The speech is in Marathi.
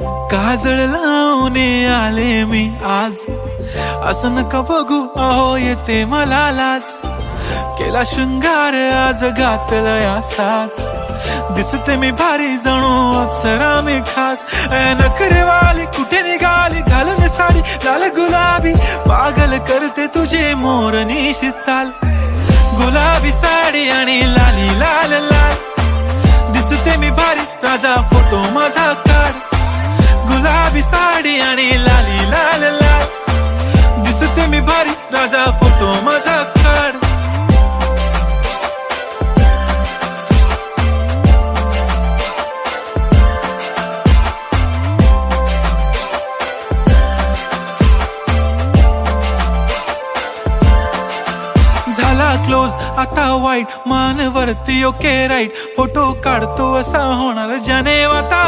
काजळ लावून आले मी आज, असं नका बघू अहो येते मला लाज. केला शृंगार आज घातलाय असाच, दिसते मी भारी जणू अप्सरा मी खास. नखरेवाली कुठे निघाली घालून साडी लाल गुलाबी, पागल करते तुझे मोरनीशी चाल. गुलाबी साडी आणि लाली लाल लाल, दिसते मी भारी राजा फोटो माझा काढ. गुलाबी साडी आणि लाली लाल लाल, दिसते मी भारी राजा फोटो माझा काढ. झाला क्लोज आता वाईट, मान वरती ओके राईट, फोटो काढतो असा होणार ज्याने वाता.